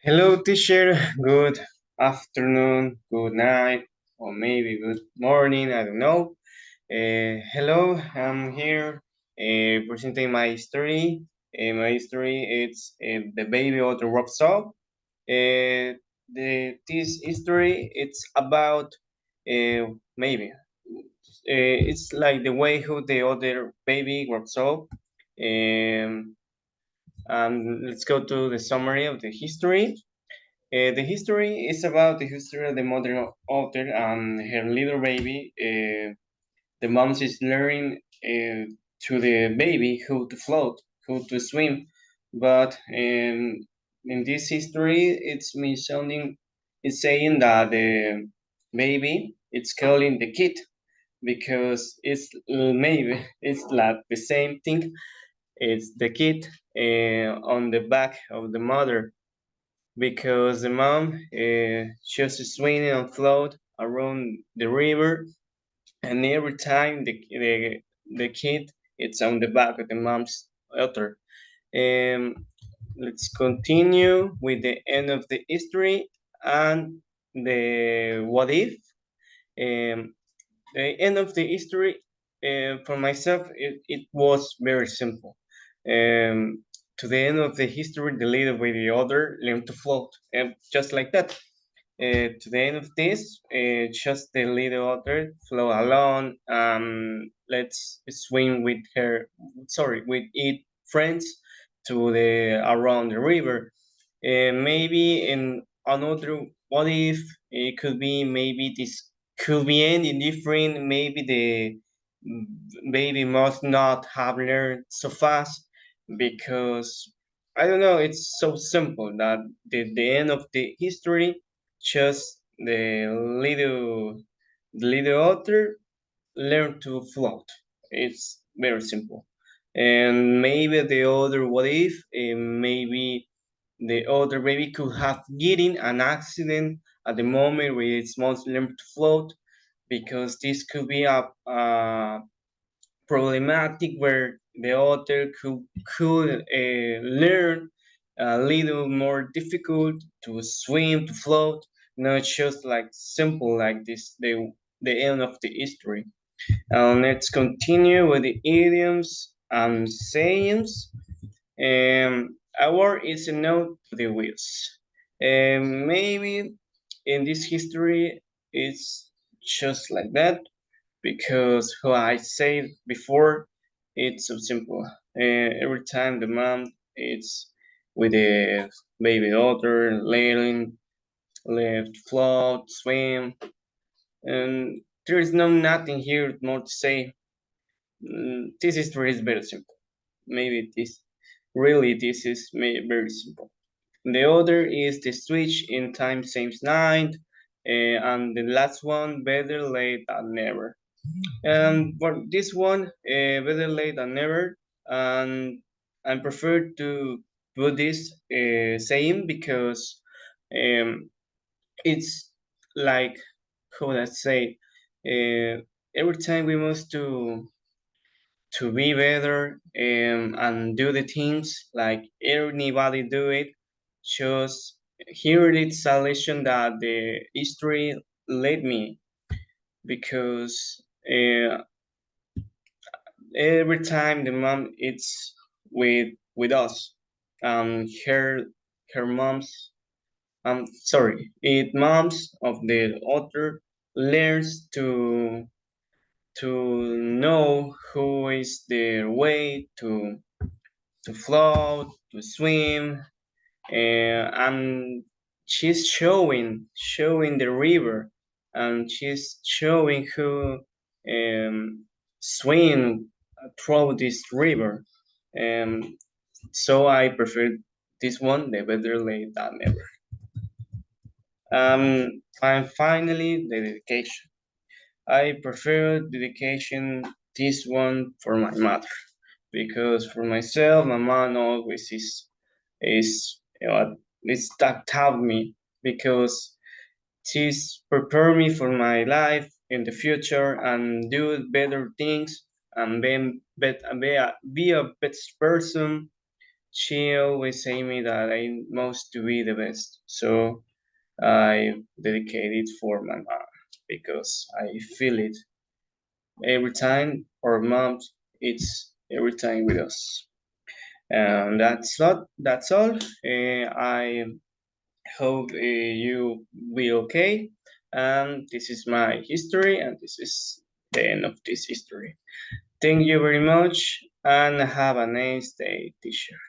Hello, teacher. Good afternoon, good night, or maybe good morning. I don't know. Hello, I'm here presenting my story. My story it's the baby otter walks up. This history it's about maybe it's like the way how the other baby walks up. Um, let's go to the summary of the history. The history is about the history of the mother otter and her little baby. The mom is learning to the baby how to float, how to swim, but in this history, it's saying that the baby it's calling the kid because it's maybe it's like the same thing. It's the kid on the back of the mother because the mom just swimming and float around the river, and every time the kid it's on the back of the mom's otter. Um, let's continue with the end of the history and the what if. Um, the end of the history for myself it was very simple. To the end of the history, the leader with the other learned to float, just like that. To the end of this, just the little otter flow alone. Let's swim with her, sorry, with its friends to the around the river. Maybe in another, what if it could be maybe this could be ending different. Maybe the baby must not have learned so fast because I don't know. It's so simple that the end of the history just the little otter learn to float. It's very simple. And maybe the other what if maybe the other baby could have getting an accident at the moment where it's must learn to float because this could be a problematic where the author could learn a little more difficult to swim, to float, not just like simple like this, the end of the history. Let's continue with the idioms and sayings. Our is a note to the wheels. Maybe in this history, it's just like that because who I said before, it's so simple. Every time the mom it's with the baby daughter, laying, left, float, swim, and there is no nothing here more to say. This history is very simple. Maybe this is very simple. The other is the switch in time saves night, and the last one better late than never. For this one, better late than never, and I prefer to put this saying because um, it's like how would I say, every time we must to be better and do the things like anybody do it. Just here it's a lesson that the history led me because every time the mom it's with us her mom's sorry it moms of the author learns to know who is their way to float to swim and she's showing the river and she's showing who swim through this river. Um, so I prefer this one, the better late than never. And finally, the dedication. I prefer dedication this one for my mother because for myself, my mom always is it's that taught me because she's prepared me for my life in the future and do better things and be a better person she always say me that I must to be the best. So I dedicate it for my mom because I feel it every time our mom it's every time with us. And that's all. I hope you will okay. And this is my history, and this is the end of this history. Thank you very much, and have a nice day, teacher.